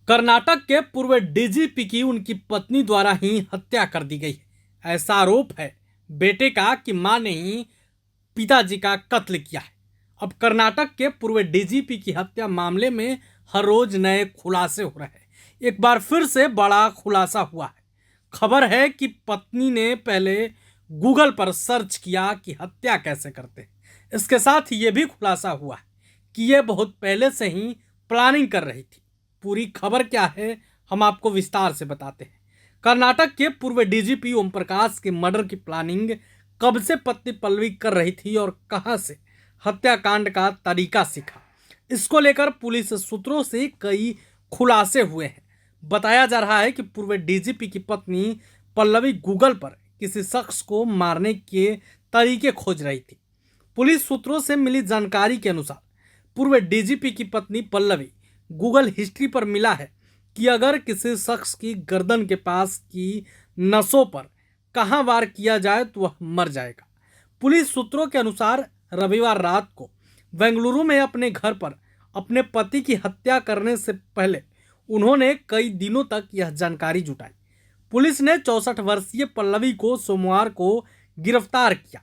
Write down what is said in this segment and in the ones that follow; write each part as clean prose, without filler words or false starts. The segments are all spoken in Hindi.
कर्नाटक के पूर्व डीजीपी की उनकी पत्नी द्वारा ही हत्या कर दी गई है। ऐसा आरोप है बेटे का कि मां ने ही पिताजी का कत्ल किया है। अब कर्नाटक के पूर्व डीजीपी की हत्या मामले में हर रोज नए खुलासे हो रहे हैं। एक बार फिर से बड़ा खुलासा हुआ है। खबर है कि पत्नी ने पहले गूगल पर सर्च किया कि हत्या कैसे करते हैं। इसके साथ ये भी खुलासा हुआ है कि ये बहुत पहले से ही प्लानिंग कर रही थी। पूरी खबर क्या है हम आपको विस्तार से बताते हैं। कर्नाटक के पूर्व डीजीपी ओम प्रकाश के मर्डर की प्लानिंग कब से पत्नी पल्लवी कर रही थी और कहां से हत्याकांड का तरीका सीखा, इसको लेकर पुलिस सूत्रों से कई खुलासे हुए हैं। बताया जा रहा है कि पूर्व डीजीपी की पत्नी पल्लवी गूगल पर किसी शख्स को मारने के तरीके खोज रही थी। पुलिस सूत्रों से मिली जानकारी के अनुसार पूर्व डीजीपी की पत्नी पल्लवी गूगल हिस्ट्री पर मिला है कि अगर किसी शख्स की गर्दन के पास की नसों पर कहां वार किया जाए तो वह मर जाएगा। पुलिस सूत्रों के अनुसार रविवार रात को बेंगलुरु में अपने घर पर अपने पति की हत्या करने से पहले उन्होंने कई दिनों तक यह जानकारी जुटाई। पुलिस ने 64 वर्षीय पल्लवी को सोमवार को गिरफ्तार किया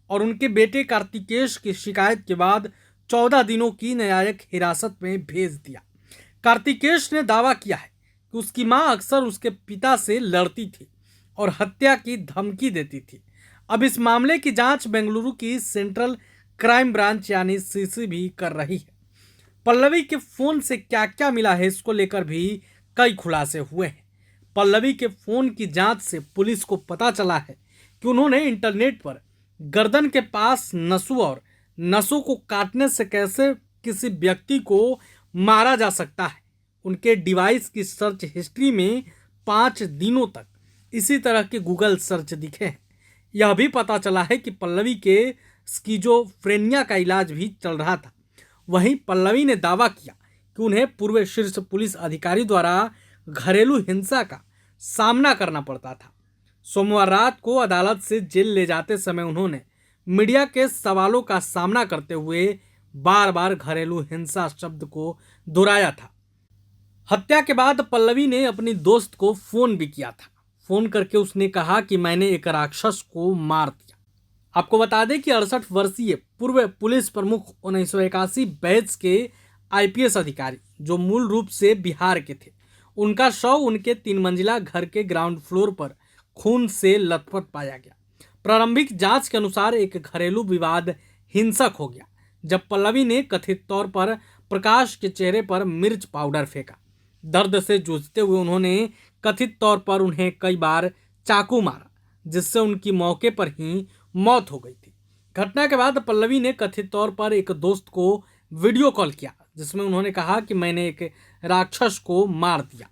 और उनके बेटे कार्तिकेश की शिकायत के बाद 14 दिनों की न्यायिक हिरासत में भेज दिया। कार्तिकेश ने दावा किया है कि उसकी मां अक्सर उसके पिता से लड़ती थी और हत्या की धमकी देती थी। अब इस मामले की जांच बेंगलुरु की सेंट्रल क्राइम ब्रांच यानी सीसीबी कर रही है। पल्लवी के फोन से क्या क्या मिला है इसको लेकर भी कई खुलासे हुए हैं। पल्लवी के फोन की जांच से पुलिस को पता चला है कि उन्होंने इंटरनेट पर गर्दन के पास नसों और नसों को काटने से कैसे किसी व्यक्ति को मारा जा सकता है। उनके डिवाइस की सर्च हिस्ट्री में 5 दिनों तक इसी तरह के गूगल सर्च दिखे हैं। यह भी पता चला है कि पल्लवी के स्किजोफ्रेनिया का इलाज भी चल रहा था। वहीं पल्लवी ने दावा किया कि उन्हें पूर्व शीर्ष पुलिस अधिकारी द्वारा घरेलू हिंसा का सामना करना पड़ता था। सोमवार रात को अदालत से जेल ले जाते समय उन्होंने मीडिया के सवालों का सामना करते हुए बार बार घरेलू हिंसा शब्द को दोहराया था। हत्या के बाद पल्लवी ने अपनी दोस्त को फोन भी किया था। फोन करके उसने कहा कि मैंने एक राक्षस को मार दिया। आपको बता दें कि 68 वर्षीय पूर्व पुलिस प्रमुख 1981 बैच के आईपीएस अधिकारी जो मूल रूप से बिहार के थे, उनका शव उनके 3 मंजिला घर के ग्राउंड फ्लोर पर खून से लथपथ पाया गया। प्रारंभिक जांच के अनुसार एक घरेलू विवाद हिंसक हो गया जब पल्लवी ने कथित तौर पर प्रकाश के चेहरे पर मिर्च पाउडर फेंका। दर्द से जूझते हुए उन्होंने कथित तौर पर उन्हें कई बार चाकू मारा, जिससे उनकी मौके पर ही मौत हो गई थी। घटना के बाद पल्लवी ने कथित तौर पर एक दोस्त को वीडियो कॉल किया, जिसमें उन्होंने कहा कि मैंने एक राक्षस को मार दिया।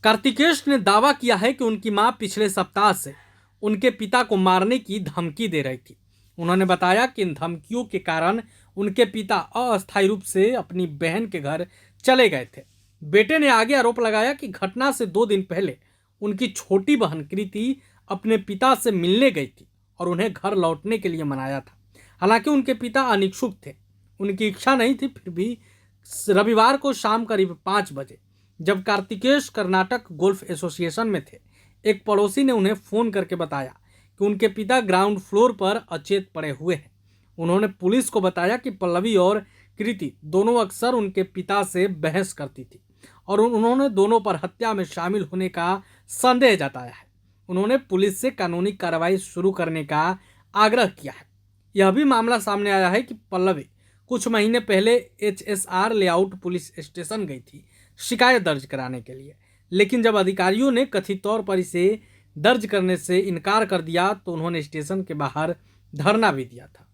कार्तिकेश ने दावा किया है कि उनकी मां पिछले सप्ताह से उनके पिता को मारने की धमकी दे रही थी। उन्होंने बताया कि इन धमकियों के कारण उनके पिता अस्थायी रूप से अपनी बहन के घर चले गए थे। बेटे ने आगे आरोप लगाया कि घटना से 2 दिन पहले उनकी छोटी बहन कृति अपने पिता से मिलने गई थी और उन्हें घर लौटने के लिए मनाया था। हालांकि उनके पिता अनिच्छुक थे। उनकी इच्छा नहीं थी, फिर भी रविवार को शाम करीब 5 बजे जब कार्तिकेश कर्नाटक गोल्फ एसोसिएशन में थे, एक पड़ोसी ने उन्हें फोन करके बताया कि उनके पिता ग्राउंड फ्लोर पर अचेत पड़े हुए हैं। उन्होंने पुलिस को बताया कि पल्लवी और कृति दोनों अक्सर उनके पिता से बहस करती थी और उन्होंने दोनों पर हत्या में शामिल होने का संदेह जताया है। उन्होंने पुलिस से कानूनी कार्रवाई शुरू करने का आग्रह किया है। यह भी मामला सामने आया है कि पल्लवी कुछ महीने पहले एचएसआर लेआउट पुलिस स्टेशन गई थी शिकायत दर्ज कराने के लिए, लेकिन जब अधिकारियों ने कथित तौर पर इसे दर्ज करने से इनकार कर दिया तो उन्होंने स्टेशन के बाहर धरना भी दिया था।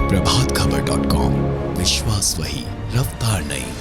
प्रभातखबर.com, विश्वास वही, रफ्तार नहीं।